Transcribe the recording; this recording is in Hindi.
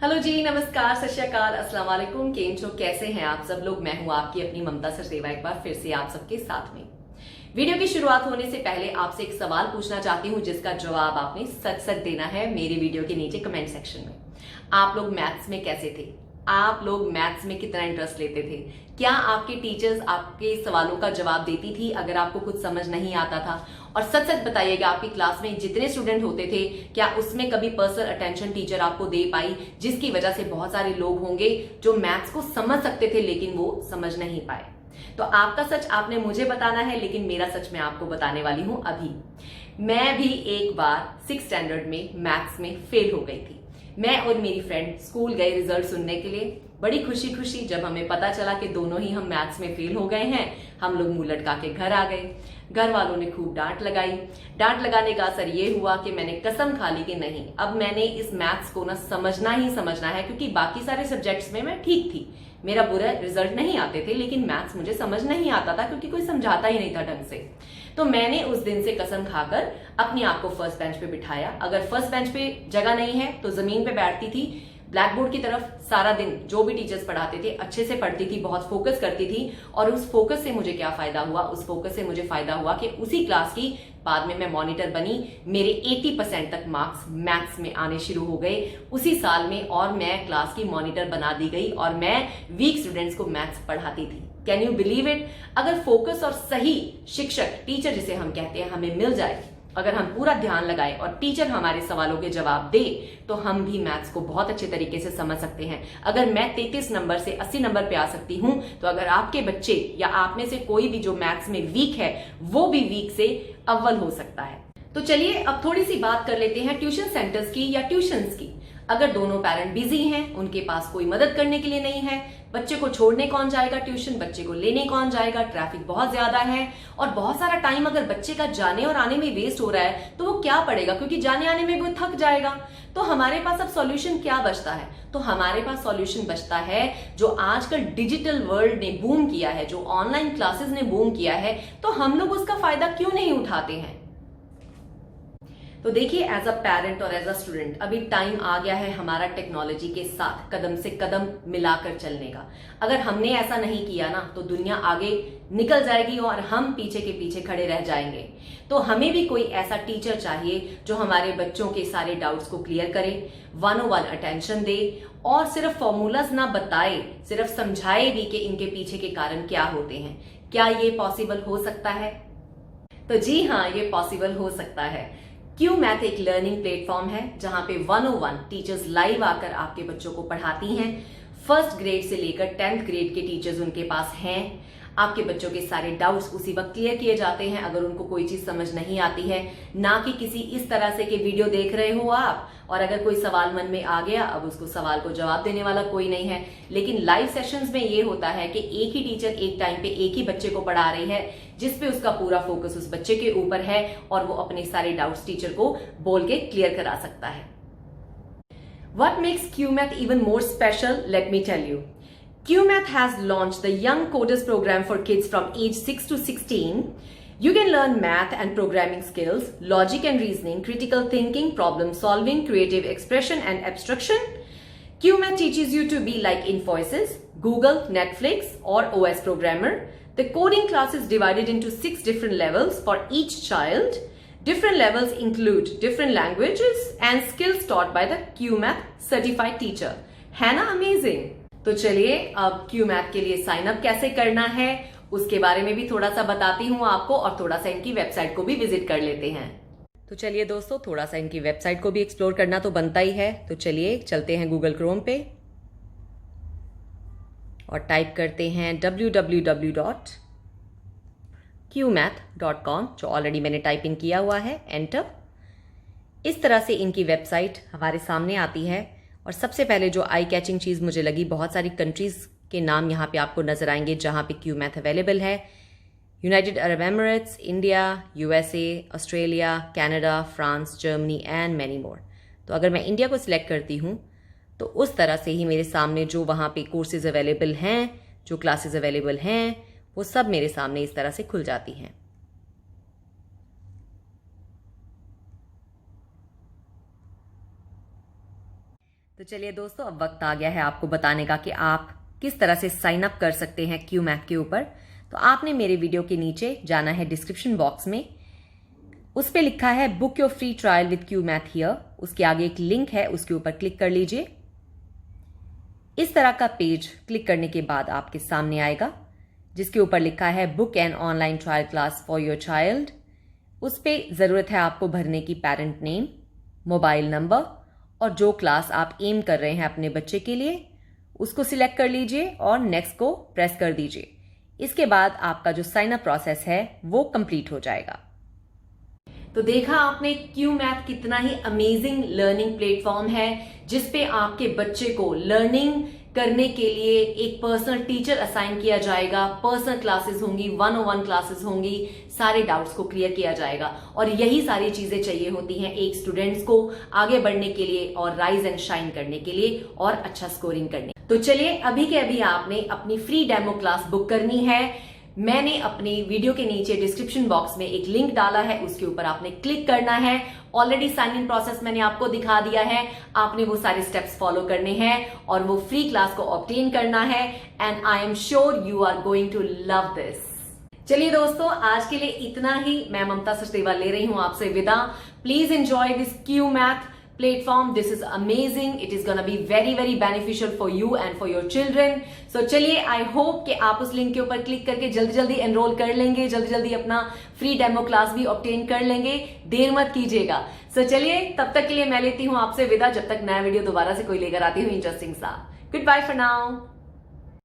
हेलो जी, नमस्कार, सत श्री अकाल, अस्सलाम वालेकुम। केम छो, कैसे हैं आप सब लोग। मैं हूं आपकी अपनी ममता सरसेवा, एक बार फिर से आप सबके साथ में। वीडियो की शुरुआत होने से पहले आपसे एक सवाल पूछना चाहती हूं जिसका जवाब आपने सच सच देना है मेरे वीडियो के नीचे कमेंट सेक्शन में। आप लोग मैथ्स में कैसे थे? आप लोग मैथ्स में कितना इंटरेस्ट लेते थे? क्या आपके टीचर्स आपके सवालों का जवाब देती थी अगर आपको कुछ समझ नहीं आता था? और सच सच बताइएगा, आपकी क्लास में जितने स्टूडेंट होते थे, क्या उसमें कभी पर्सनल अटेंशन टीचर आपको दे पाई, जिसकी वजह से बहुत सारे लोग होंगे जो मैथ्स को समझ सकते थे लेकिन वो समझ नहीं पाए। तो आपका सच आपने मुझे बताना है, लेकिन मेरा सच मैं आपको बताने वाली हूं अभी। मैं भी एक बार 6th स्टैंडर्ड में मैथ्स में फेल हो गई थी। मैं और मेरी फ्रेंड स्कूल गए रिजल्ट सुनने के लिए। बड़ी खुशी खुशी जब हमें पता चला कि दोनों ही हम मैथ्स में फेल हो गए हैं, हम लोग मुंह लटका के घर आ गए। घर वालों ने खूब डांट लगाई। डांट लगाने का असर ये हुआ कि मैंने कसम खा ली कि नहीं, अब मैंने इस मैथ्स को ना समझना ही समझना है, क्योंकि बाकी सारे सब्जेक्ट्स में मैं ठीक थी, मेरा बुरा रिजल्ट नहीं आते थे, लेकिन मैथ्स मुझे समझ नहीं आता था क्योंकि कोई समझाता ही नहीं था ढंग से। तो मैंने उस दिन से कसम खाकर अपने आप को फर्स्ट बेंच पे बिठाया। अगर फर्स्ट बेंच पे जगह नहीं है तो जमीन पे बैठती थी, ब्लैक बोर्ड की तरफ सारा दिन जो भी टीचर्स पढ़ाते थे अच्छे से पढ़ती थी, बहुत फोकस करती थी। और उस फोकस से मुझे क्या फायदा हुआ? उस फोकस से मुझे फायदा हुआ कि उसी क्लास की बाद में मैं मॉनिटर बनी। मेरे 80% तक मार्क्स मैथ्स में आने शुरू हो गए उसी साल में, और मैं क्लास की मॉनिटर बना दी गई और मैं वीक स्टूडेंट्स को मैथ्स पढ़ाती थी। Can you believe it? अगर फोकस और सही शिक्षक, टीचर जिसे हम कहते हैं, हमें मिल जाए, अगर हम पूरा ध्यान लगाएं और टीचर हमारे सवालों के जवाब दे, तो हम भी मैथ्स को बहुत अच्छे तरीके से समझ सकते हैं। अगर मैं 33 नंबर से 80 नंबर पे आ सकती हूं, तो अगर आपके बच्चे या आप में से कोई भी जो मैथ्स में वीक है, वो भी वीक से अव्वल हो सकता है। तो चलिए अब थोड़ी सी बात कर लेते हैं ट्यूशन सेंटर्स की या ट्यूशंस की। अगर दोनों पेरेंट बिजी हैं, उनके पास कोई मदद करने के लिए नहीं है, बच्चे को छोड़ने कौन जाएगा ट्यूशन, बच्चे को लेने कौन जाएगा, ट्रैफिक बहुत ज्यादा है और बहुत सारा टाइम अगर बच्चे का जाने और आने में वेस्ट हो रहा है, तो वो क्या पढ़ेगा, क्योंकि जाने आने में वो थक जाएगा। तो हमारे पास अब सॉल्यूशन क्या बचता है? तो हमारे पास सॉल्यूशन बचता है जो आजकल डिजिटल वर्ल्ड ने बूम किया है, जो ऑनलाइन क्लासेस ने बूम किया है, तो हम लोग उसका फायदा क्यों नहीं उठाते हैं? तो देखिए, एज अ पेरेंट और एज अ स्टूडेंट अभी टाइम आ गया है हमारा टेक्नोलॉजी के साथ कदम से कदम मिलाकर चलने का। अगर हमने ऐसा नहीं किया ना, तो दुनिया आगे निकल जाएगी और हम पीछे के पीछे खड़े रह जाएंगे। तो हमें भी कोई ऐसा टीचर चाहिए जो हमारे बच्चों के सारे डाउट्स को क्लियर करे, 101 अटेंशन दे, और सिर्फ फॉर्मूलाज ना बताए, सिर्फ समझाए भी कि इनके पीछे के कारण क्या होते हैं। क्या ये पॉसिबल हो सकता है? तो जी हाँ, ये पॉसिबल हो सकता है। क्यू मैथ एक लर्निंग प्लेटफॉर्म है जहां पे 101 टीचर्स लाइव आकर आपके बच्चों को पढ़ाती हैं। फर्स्ट ग्रेड से लेकर 10th ग्रेड के टीचर्स उनके पास हैं। आपके बच्चों के सारे डाउट्स उसी वक्त क्लियर किए जाते हैं अगर उनको कोई चीज समझ नहीं आती है, ना कि किसी इस तरह से कि वीडियो देख रहे हो आप और अगर कोई सवाल मन में आ गया, अब उसको सवाल को जवाब देने वाला कोई नहीं है। लेकिन लाइव सेशंस में ये होता है कि एक ही टीचर एक टाइम पे एक ही बच्चे को पढ़ा रही है, जिसपे उसका पूरा फोकस उस बच्चे के ऊपर है और वो अपने सारे डाउट्स टीचर को बोल के क्लियर करा सकता है। What makes QMath even more special? Let me tell you. QMath has launched the Young Coders program for kids from age 6 to 16. You can learn math and programming skills, logic and reasoning, critical thinking, problem solving, creative expression and abstraction. QMath teaches you to be like Infosys, Google, Netflix or OS programmer. The coding class is divided into 6 different levels for each child. Different levels include different languages and skills taught by the QMath certified teacher. है ना अमेजिंग? तो चलिए अब QMath के लिए साइन अप कैसे करना है उसके बारे में भी थोड़ा सा बताती हूँ आपको, और थोड़ा सा इनकी वेबसाइट को भी विजिट कर लेते हैं। तो चलिए दोस्तों, थोड़ा सा इनकी वेबसाइट को भी एक्सप्लोर करना तो बनता ही है। तो चलिए चलते हैं गूगल क्रोम पे और टाइप करते हैं www.qmath.com, जो ऑलरेडी मैंने टाइप इन किया हुआ है, एंटर। इस तरह से इनकी वेबसाइट हमारे सामने आती है और सबसे पहले जो आई कैचिंग चीज़ मुझे लगी, बहुत सारी कंट्रीज़ के नाम यहाँ पे आपको नजर आएंगे जहाँ पे QMath अवेलेबल है। United Arab Emirates, India, USA, Australia, Canada, France, Germany and many more. तो अगर मैं इंडिया को सिलेक्ट करती हूँ तो उस तरह से ही मेरे सामने जो वहाँ पे कोर्सेज अवेलेबल हैं, जो क्लासेस अवेलेबल हैं, वो सब मेरे सामने इस तरह से खुल जाती हैं। तो चलिए दोस्तों, अब वक्त आ गया है आपको बताने का कि आप किस तरह से साइन अप कर सकते हैं क्यू मैथ के ऊपर। तो आपने मेरे वीडियो के नीचे जाना है डिस्क्रिप्शन बॉक्स में, उस पे लिखा है book your free trial with Q math here. उसके आगे एक लिंक है, उसके ऊपर क्लिक कर लीजिए। इस तरह का पेज क्लिक करने के बाद आपके सामने आएगा जिसके ऊपर लिखा है book an online trial class for your child. उस पे जरूरत है आपको भरने की पेरेंट नेम, मोबाइल नंबर और जो क्लास आप एम कर रहे हैं अपने बच्चे के लिए उसको सिलेक्ट कर लीजिए और नेक्स्ट को प्रेस कर दीजिए। इसके बाद आपका जो साइन अप प्रोसेस है वो कंप्लीट हो जाएगा। तो देखा आपने क्यू मैथ कितना ही अमेजिंग लर्निंग प्लेटफॉर्म है जिसपे आपके बच्चे को लर्निंग करने के लिए एक पर्सनल टीचर असाइन किया जाएगा, पर्सनल क्लासेस होंगी, 101 क्लासेस होंगी, सारे डाउट्स को क्लियर किया जाएगा। और यही सारी चीजें चाहिए होती हैं एक स्टूडेंट्स को आगे बढ़ने के लिए और राइज एंड शाइन करने के लिए और अच्छा स्कोरिंग करने। तो चलिए, अभी के अभी आपने अपनी फ्री डेमो क्लास बुक करनी है। मैंने अपनी वीडियो के नीचे डिस्क्रिप्शन बॉक्स में एक लिंक डाला है, उसके ऊपर आपने क्लिक करना है। ऑलरेडी साइन इन प्रोसेस मैंने आपको दिखा दिया है, आपने वो सारे स्टेप्स फॉलो करने हैं और वो फ्री क्लास को ऑब्टेन करना है। And I am sure you are going to love this. चलिए दोस्तों, आज के लिए इतना ही। मैं ममता सचदेवा ले रही हूं आपसे विदा। Please enjoy this Q math platform. This is amazing. It is gonna be very very beneficial for you and for your children. So चलिए, I hope कि आप उस लिंक के ऊपर क्लिक करके जल्दी जल्दी एनरोल कर लेंगे, जल्दी जल्दी अपना फ्री डेमो क्लास भी ऑब्टेन कर लेंगे। देर मत कीजिएगा। So चलिए, तब तक के लिए मैं लेती हूँ आपसे विदा, जब तक नया वीडियो दोबारा से कोई लेकर आती हूँ इंटरेस्टिंग सा। Good bye for now.